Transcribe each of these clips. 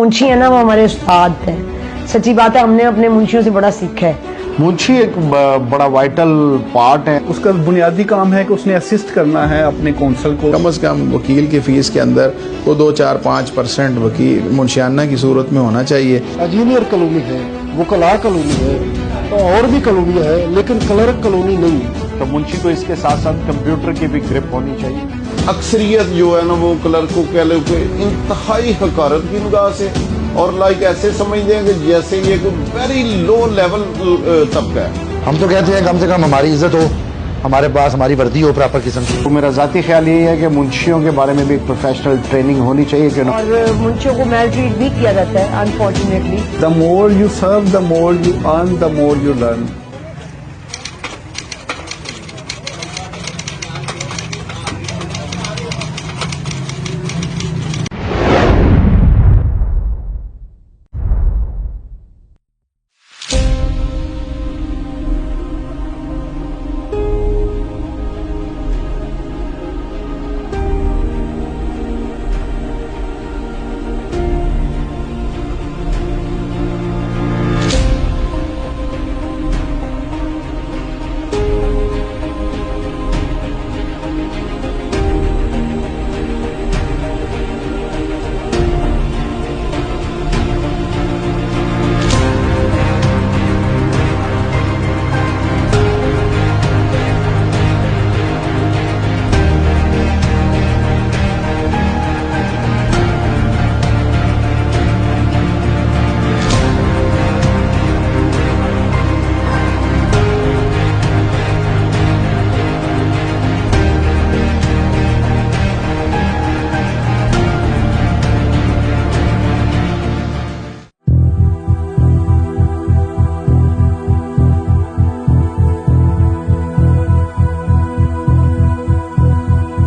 मुंशी है ना, वो हमारे उस्ताद हैं। सच्ची बात है, हमने अपने मुंशियों से बड़ा सीखा है। मुंशी एक बड़ा वाइटल पार्ट है। उसका बुनियादी काम है कि उसने असिस्ट करना है अपने कौंसल को। कम से कम वकील की फीस के अंदर वो 2-4-5% वकील मुंशियाना की सूरत में होना चाहिए। इंजीनियर कॉलोनी है, वकला कॉलोनी है, तो और भी कॉलोनी है, लेकिन क्लर्क कॉलोनी नहीं है। तो मुंशी को इसके साथ साथ कंप्यूटर की भी ग्रिप होनी चाहिए। अक्सरियत जो है ना वो क्लर्क को कह लो कि इंतहाई हकारत की निगाह से और लाइक ऐसे समझते हैं कि जैसे ये कोई वेरी लो लेवल तबका है। हम तो कहते हैं कम से कम हमारी इज्जत हो, हमारे पास हमारी वर्दी हो प्रॉपर किस्म की। तो मेरा जाती ख्याल यही है कि मुंशियों के बारे में भी एक प्रोफेशनल ट्रेनिंग होनी चाहिए कि और मुंशियों को मेल ट्रीट भी किया जाता है unfortunately. The more you serve the more you earn, the more you learn.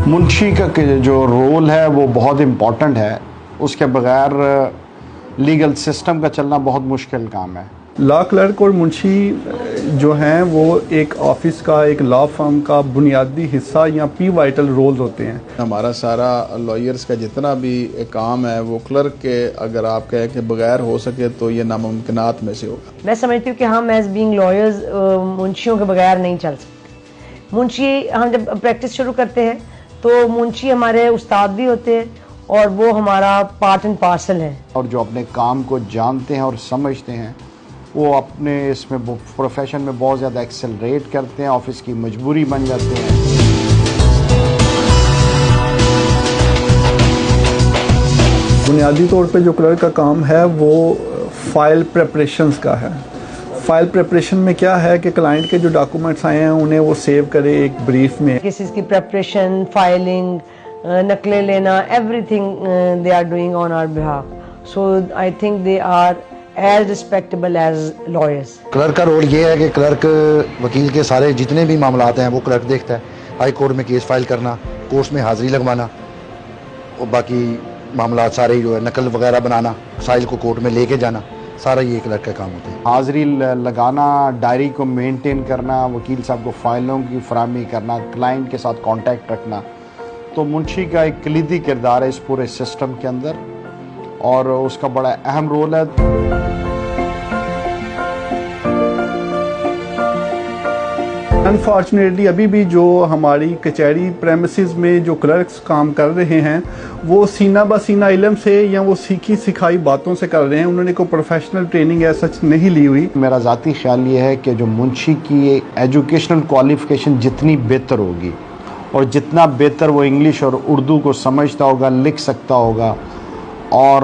मुंशी का जो रोल है वो बहुत इम्पोर्टेंट है। उसके बगैर लीगल सिस्टम का चलना बहुत मुश्किल काम है। लॉ क्लर्क और मुंशी जो हैं वो एक ऑफिस का, एक लॉ फर्म का बुनियादी हिस्सा या पिवटल रोल होते हैं। हमारा सारा लॉयर्स का जितना भी काम है वो क्लर्क के अगर आप कहें कि बगैर हो सके तो ये नामुमकिनात में से होगा। मैं समझती हूँ कि हम एज बीइंग लॉयर्स मुंशियों के बगैर नहीं चल सकते। मुंशी, हम जब प्रैक्टिस शुरू करते हैं तो मुंशी हमारे उस्ताद भी होते हैं और वो हमारा पार्ट एंड पार्सल है। और जो अपने काम को जानते हैं और समझते हैं वो अपने इसमें प्रोफेशन में बहुत ज़्यादा एक्सेलरेट करते हैं, ऑफिस की मजबूरी बन जाते हैं। बुनियादी तौर पे जो क्लर्क का काम है वो फाइल प्रेपरेशंस का है। फाइल प्रेपरेशन में क्या है कि क्लाइंट के जो डॉक्यूमेंट्स आए हैं उन्हें वो सेव करे एक ब्रीफ में। केसेस की प्रेपरेशन, फाइलिंग, नकलें लेना, everything they are doing on our behalf. So I think they are as respectable as lawyers. Clerk का रोल ये है कि क्लर्क वकील के सारे जितने भी मामलात हैं वो क्लर्क देखता है। हाई कोर्ट में केस फाइल करना, कोर्ट में हाजिरी लगवाना और बाकी मामलात सारे जो है नकल वगैरह बनाना, साइल को कोर्ट में लेके जाना, सारा ये क्लर्क का काम होता है। हाजिरी लगाना, डायरी को मेंटेन करना, वकील साहब को फाइलों की फराहमी करना, क्लाइंट के साथ कांटेक्ट रखना, तो मुंशी का एक कलीदी किरदार है इस पूरे सिस्टम के अंदर और उसका बड़ा अहम रोल है। अनफॉर्चुनेटली अभी भी जो हमारी कचहरी प्रेमिसेस में जो क्लर्क्स काम कर रहे हैं वो सीना ब सीना इल्म से या वो सीखी सिखाई बातों से कर रहे हैं। उन्होंने कोई प्रोफेशनल ट्रेनिंग ऐसा नहीं ली हुई। मेरा ज़ाती ख्याल ये है कि जो मुंशी की एजुकेशनल क्वालिफिकेशन जितनी बेहतर होगी और जितना बेहतर वो इंग्लिश और उर्दू को समझता होगा, लिख सकता होगा और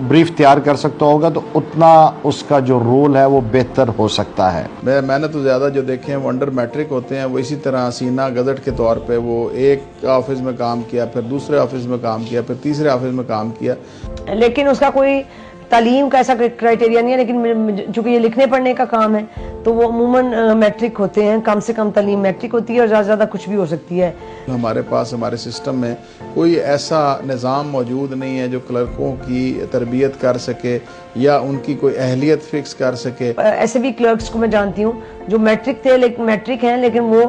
ब्रीफ तैयार कर सकता होगा, तो उतना उसका जो रोल है वो बेहतर हो सकता है। मैंने तो ज़्यादा जो देखे हैं वो अंडर मैट्रिक होते हैं। वो इसी तरह सीना गज़ट के तौर पे वो एक ऑफिस में काम किया, फिर दूसरे ऑफिस में काम किया, फिर तीसरे ऑफिस में काम किया, लेकिन उसका कोई तालीम का ऐसा क्राइटेरिया नहीं है। लेकिन चूंकि ये लिखने पढ़ने का काम है तो वो अमूमन मैट्रिक होते हैं, कम से कम तालीम मैट्रिक होती है और ज़्यादा से ज़्यादा कुछ भी हो सकती है। हमारे पास हमारे सिस्टम में कोई ऐसा निज़ाम मौजूद नहीं है जो क्लर्कों की तरबियत कर सके या उनकी कोई अहलियत फिक्स कर सके। ऐसे भी क्लर्क्स को मैं जानती हूँ जो मैट्रिक थे, लेकिन मैट्रिक हैं लेकिन वो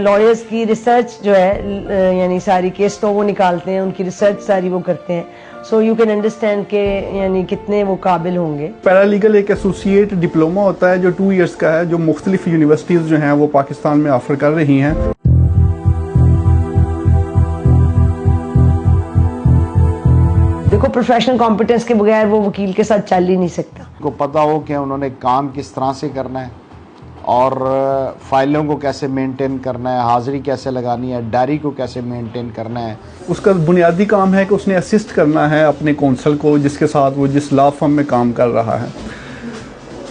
लॉयर्स की रिसर्च जो है यानी सारी केस तो वो निकालते हैं, उनकी रिसर्च सारी वो करते हैं सो यू कैन अंडरस्टैंड के यानी कितने वो काबिल होंगे। पैरालीगल एक एसोसिएट डिप्लोमा होता है जो 2 इयर्स का है, जो मुख्तलिफ यूनिवर्सिटीज़ जो हैं वो पाकिस्तान में ऑफर कर रही हैं। देखो प्रोफेशनल कॉम्पिटेंस के बगैर वो वकील के साथ चल ही नहीं सकता। को पता हो कि उन्होंने काम किस तरह से करना है और फाइलों को कैसे मेंटेन करना है, हाजिरी कैसे लगानी है, डायरी को कैसे मेंटेन करना है। उसका बुनियादी काम है कि उसने असिस्ट करना है अपने कौंसल को जिसके साथ वो जिस लॉ फर्म में काम कर रहा है।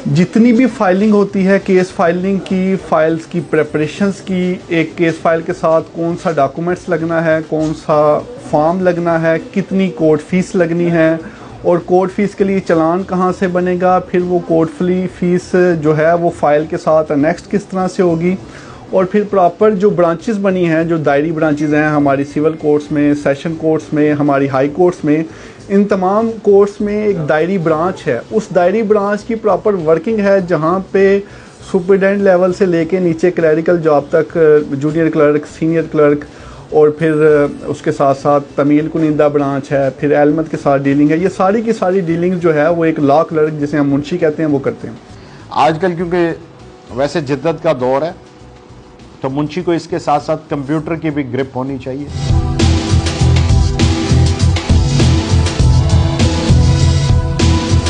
जितनी भी फाइलिंग होती है, केस फाइलिंग की, फाइल्स की प्रेपरेशंस की, एक केस फाइल के साथ कौन सा डॉक्यूमेंट्स लगना है, कौन सा फॉर्म लगना है, कितनी कोर्ट फीस लगनी है और कोर्ट फीस के लिए चालान कहाँ से बनेगा, फिर वो कोर्ट फीस जो है वो फाइल के साथ नेक्स्ट किस तरह से होगी, और फिर प्रॉपर जो ब्रांचेस बनी हैं, जो दायरी ब्रांचेस हैं हमारी सिविल कोर्ट्स में, सेशन कोर्ट्स में, हमारी हाई कोर्ट्स में, इन तमाम कोर्ट्स में एक दायरी ब्रांच है। उस दायरी ब्रांच की प्रॉपर वर्किंग है जहाँ पे सुपरिटेंडेंट लेवल से लेके नीचे क्लरिकल जॉब तक, जूनियर क्लर्क, सीनियर क्लर्क, और फिर उसके साथ साथ तमील कुनिंदा ब्रांच है, फिर एलमत के साथ डीलिंग है। ये सारी की सारी डीलिंग जो है वो एक लॉ क्लर्क जिसे हम मुंशी कहते हैं वो करते हैं। आजकल क्योंकि वैसे जिद्दत का दौर है तो मुंशी को इसके साथ साथ कंप्यूटर की भी ग्रिप होनी चाहिए।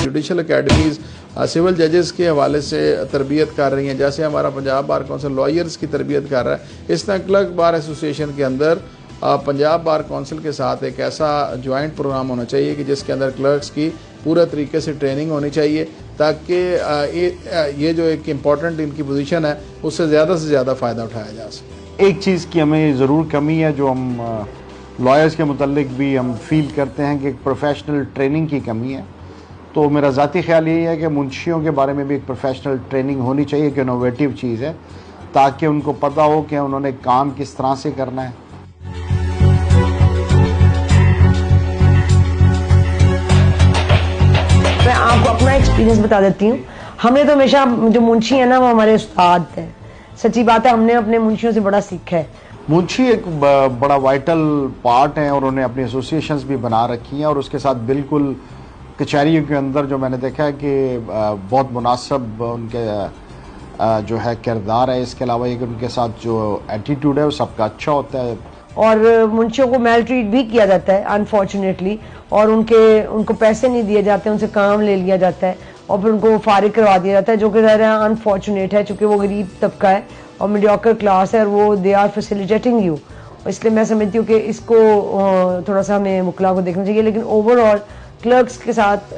जुडिशल अकेडमीज़ सिविल जजेस के हवाले से तरबियत कर रही हैं, जैसे हमारा पंजाब बार काउंसिल लॉयर्स की तरबियत कर रहा है। इस तरह क्लर्क बार एसोसिएशन के अंदर पंजाब बार काउंसिल के साथ एक ऐसा जॉइंट प्रोग्राम होना चाहिए कि जिसके अंदर क्लर्क्स की पूरे तरीके से ट्रेनिंग होनी चाहिए ताकि ये जो एक इम्पॉर्टेंट इनकी पोजीशन है उससे ज़्यादा फ़ायदा उठाया जा सके। एक चीज़ की हमें ज़रूर कमी है जो हम लॉयर्स के मुतल्लिक भी हम फील करते हैं कि एक प्रोफेशनल ट्रेनिंग की कमी है। तो मेरा ज़ाती ख्याल यही है कि मुंशियों के बारे में भी एक प्रोफेशनल ट्रेनिंग होनी चाहिए कि इनोवेटिव चीज़ है ताकि उनको पता हो कि उन्होंने काम किस तरह से करना है। मैं आपको अपना एक्सपीरियंस बता देती हूँ। हमने तो हमेशा जो मुंशी है ना वो हमारे उस्ताद हैं। सच्ची बात है, हमने अपने मुंशियों से बड़ा सीखा है। मुंशी एक बड़ा वाइटल पार्ट है और उन्हें अपनी एसोसिएशंस भी बना रखी हैं और उसके साथ बिल्कुल कचहरियों के अंदर जो मैंने देखा है कि बहुत मुनासिब उनके जो है किरदार है। इसके अलावा एक उनके साथ जो एटीट्यूड है वो सबका अच्छा होता है। और मुंशियों को मेल ट्रीट भी किया जाता है अनफॉर्चुनेटली, और उनको पैसे नहीं दिए जाते, उनसे काम ले लिया जाता है और फिर उनको फारिग करवा दिया जाता है, जो कि ज़रा अनफॉर्चुनेट है चूँकि वो गरीब तबका है और मीडियोकर क्लास है और वो दे आर फैसिलिटेटिंग यू। इसलिए मैं समझती हूँ कि इसको थोड़ा सा हमें मुकला को देखना चाहिए। लेकिन ओवरऑल क्लर्क्स के साथ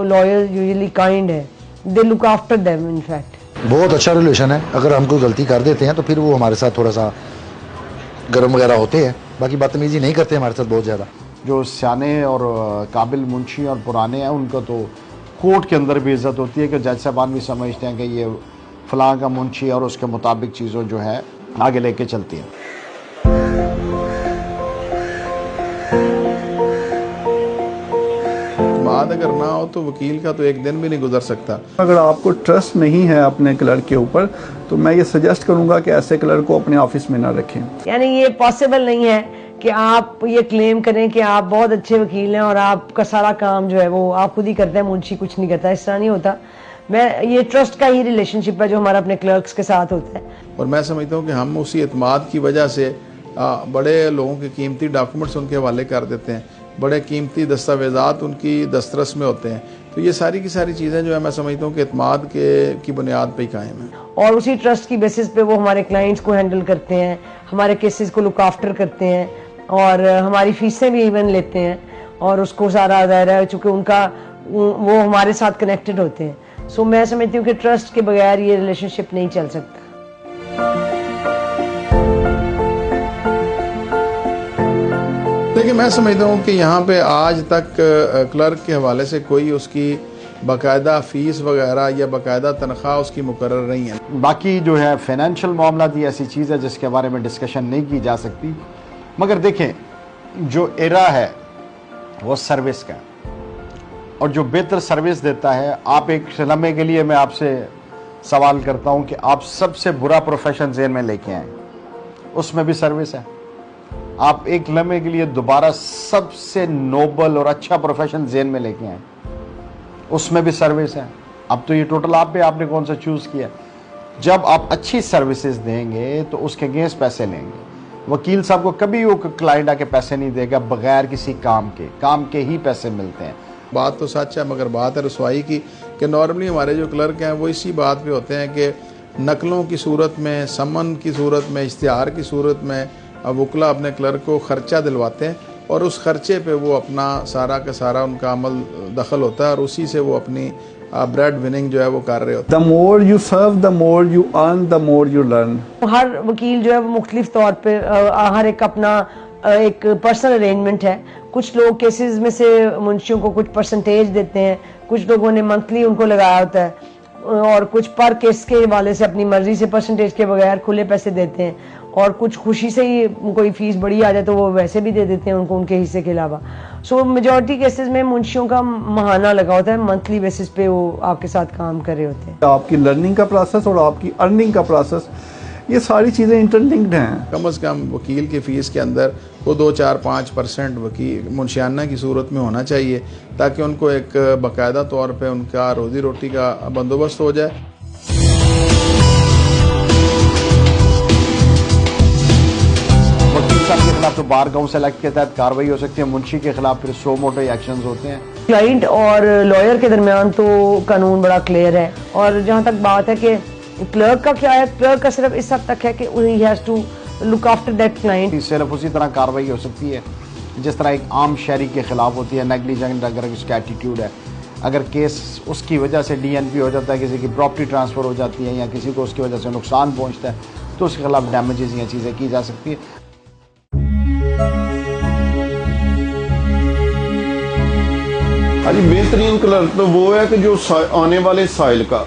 लॉयर्स यूजुअली काइंड है, they look after them. In fact बहुत अच्छा रिलेशन है। अगर हम कोई गलती कर देते हैं तो फिर वो हमारे साथ थोड़ा सा गर्म वगैरह होते हैं, बाकी बदतमीजी नहीं करते हमारे साथ बहुत ज़्यादा। जो सियाने और काबिल मुंशी और पुराने हैं उनको तो कोर्ट के अंदर भी इज़्ज़त होती है कि जज साहबान भी समझते हैं कि ये फ़लाँ का मुंशी और उसके मुताबिक चीज़ों जो है आगे लेके चलती हैं। बात अगर ना हो तो वकील का तो एक दिन भी नहीं गुजर सकता। अगर आपको ट्रस्ट नहीं है अपने क्लर्क के ऊपर तो मैं ये सजेस्ट करूंगा कि ऐसे क्लर्क को अपने ऑफिस में ना रखें। यानी ये पॉसिबल नहीं है कि आप ये क्लेम करें कि आप बहुत अच्छे वकील हैं और आपका सारा काम जो है वो आप खुद ही करते हैं, मुंशी कुछ नहीं करता। इस तरह नहीं होता। ये ट्रस्ट का ही रिलेशनशिप है जो हमारा अपने क्लर्क्स के साथ होता है। और मैं समझता हूँ कि हम उसी एतमाद की वजह से बड़े लोगों के कीमती डॉक्यूमेंट्स उनके हवाले कर देते हैं, बड़े कीमती दस्तावेज़ात उनकी दस्तरस में होते हैं। तो ये सारी की सारी चीज़ें जो है मैं समझता हूँ कि एतमाद की बुनियाद पे ही कायम है। और उसी ट्रस्ट की बेसिस पे वो हमारे क्लाइंट्स को हैंडल करते हैं, हमारे केसेस को लुक आफ्टर करते हैं और हमारी फीसें भी इवन लेते हैं और उसको सारा दायरा है चूँकि वो हमारे साथ कनेक्टेड होते हैं। सो मैं समझती हूँ कि ट्रस्ट के बगैर ये रिलेशनशिप नहीं चल सकता। देखिए मैं समझता हूँ कि यहाँ पे आज तक क्लर्क के हवाले से कोई उसकी बाकायदा फ़ीस वगैरह या बाकायदा तनख्वाह उसकी मुकर्रर नहीं है। बाकी जो है फाइनेंशियल मामला भी ऐसी चीज़ है जिसके बारे में डिस्कशन नहीं की जा सकती। मगर देखें जो एरा है वो सर्विस का और जो बेहतर सर्विस देता है, आप एक लम्हे के लिए मैं आपसे सवाल करता हूँ कि आप सबसे बुरा प्रोफेशन ज़हन में लेके आए, उसमें भी सर्विस है। आप एक लम्हे के लिए दोबारा सबसे नोबल और अच्छा प्रोफेशन ज़हन में लेके आए, उसमें भी सर्विस है। अब तो ये टोटल आप पे, आपने कौन सा चूज़ किया। जब आप अच्छी सर्विसेज देंगे तो उसके अगेंस्ट पैसे लेंगे। वकील साहब को कभी वो क्लाइंट आके पैसे नहीं देगा बगैर किसी काम के ही पैसे मिलते हैं। बात तो सच है, मगर बात है रसवाई की कि नॉर्मली हमारे जो क्लर्क हैं वो इसी बात पे होते हैं कि नकलों की सूरत में, समन की सूरत में, इश्तिहार की सूरत में वकला अपने क्लर्क को ख़र्चा दिलवाते हैं और उस खर्चे पे वो अपना सारा का सारा उनका अमल दखल होता है और उसी से वो अपनी ब्रेड विनिंग जो है वो कर रहे होते हैं। The more you serve the more you earn the more you learn. हर वकील जो है वो मुख्तलिफ तौर पे हर एक अपना एक पर्सनल अरेंजमेंट है। कुछ लोग केसेस में से मुंशियों को कुछ परसेंटेज देते हैं, कुछ लोगों ने मंथली उनको लगाया होता है और कुछ पर केस के हवाले से अपनी मर्जी से परसेंटेज के बगैर खुले पैसे देते हैं और कुछ खुशी से ही कोई फीस बड़ी आ जाए तो वो वैसे भी दे देते हैं उनको उनके हिस्से के अलावा। सो मेजॉरिटी केसेस में मुंशियों का महाना लगा होता है, मंथली बेसिस पे वो आपके साथ काम कर रहे होते हैं। आपकी लर्निंग का प्रोसेस और आपकी अर्निंग का प्रोसेस, ये सारी चीज़ें इंटरलिंक्ड हैं। कम से कम वकील की फ़ीस के अंदर वो 2-4-5% वकील मुंशियाना की सूरत में होना चाहिए ताकि उनको एक बाकायदा तौर पे उनका रोज़ी रोटी का बंदोबस्त हो जाए। वकील साहब के खिलाफ तो बार काउंसिल एक्ट के तहत कार्रवाई हो सकती है, मुंशी के खिलाफ फिर सो मोटो एक्शंस होते हैं। क्लाइंट और लॉयर के दरमियान तो कानून बड़ा क्लियर है और जहाँ तक बात है कि क्लर्क का क्या है, क्लर्क का सिर्फ इस हद तक है कि he has to look after that client. सिर्फ उसी तरह कार्रवाई हो सकती है जिस तरह एक आम शहरी के खिलाफ होती है, नेग्लिजेंट अगर उसका एटीट्यूड है, अगर केस उसकी वजह से डीएनपी हो जाता है, किसी की प्रॉपर्टी ट्रांसफ़र हो जाती है या किसी को उसकी वजह से नुकसान पहुंचता है तो उसके खिलाफ डैमेजेस या चीज़ें की जा सकती है। हाँ जी, बेहतरीन क्लर्क तो वो है कि जो आने वाले साइल का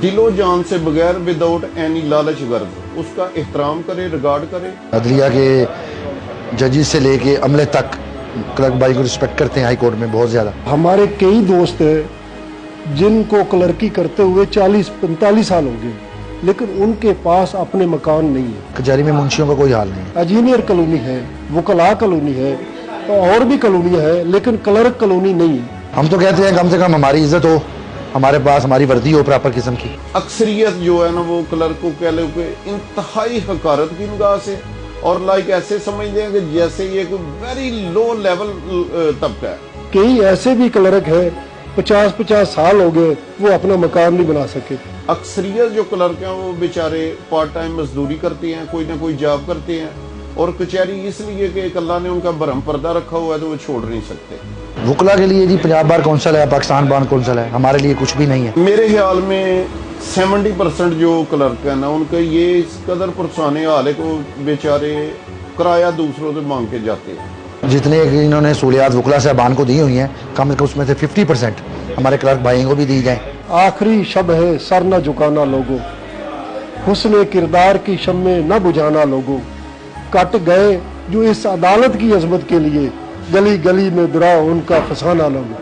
दिलो जान से बगैर विदाउट एनी लालच गर्ज उसका एहतराम करे, रिगार्ड करे। अदलिया के जजेस से लेके अमले तक क्लर्क भाई को रिस्पेक्ट करते हैं हाई कोर्ट में बहुत ज़्यादा। हमारे कई दोस्त हैं जिनको क्लर्की करते हुए 40-45 साल हो गए लेकिन उनके पास अपने मकान नहीं है। कचहरी में मुंशियों का कोई हाल नहीं है। इंजीनियर कॉलोनी है, वकला कॉलोनी है तो और भी कॉलोनियाँ हैं लेकिन क्लर्क कॉलोनी नहीं है। हम तो कहते हैं कम से कम हमारी इज्जत हो, हमारे पास हमारी वर्दी हो प्रॉपर किस्म की। अक्सरियत जो है ना वो क्लर्क को कह लो कि इंतहाई हकारत की निगाह से और लाइक ऐसे समझते हैं कि जैसे ये कोई वेरी लो लेवल तबका है। कई ऐसे भी क्लर्क है 50-50 साल हो गए वो अपना मकान नहीं बना सके। अक्सरियत जो क्लर्क हैं वो बेचारे पार्ट टाइम मजदूरी करते हैं, कोई ना कोई जॉब करते हैं और कचहरी इसलिए कि अल्लाह ने उनका भरम पर्दा रखा हुआ है तो वो छोड़ नहीं सकते। वकला के लिए जी पंजाब बार कौंसिल है, पाकिस्तान बार कौंसिल है, हमारे लिए कुछ भी नहीं है। मेरे ख्याल में 70% जो क्लर्क है ना उनका ये इस कदर पुरसाने हाल है को बेचारे किराया दूसरों से मांग के जाते हैं। जितने इन्होंने सहूलियात वकला साहबान को दी हुई हैं कम से कम उसमें से 50% हमारे क्लर्क भाइयों को भी दी जाए। आखिरी शब है सर न झुकाना लोगों, हुस्न किरदार की शम्मे न बुझाना लोगों, कट गए जो इस अदालत की अजमत के लिए, गली गली में दुरा उनका फसाना लोगों।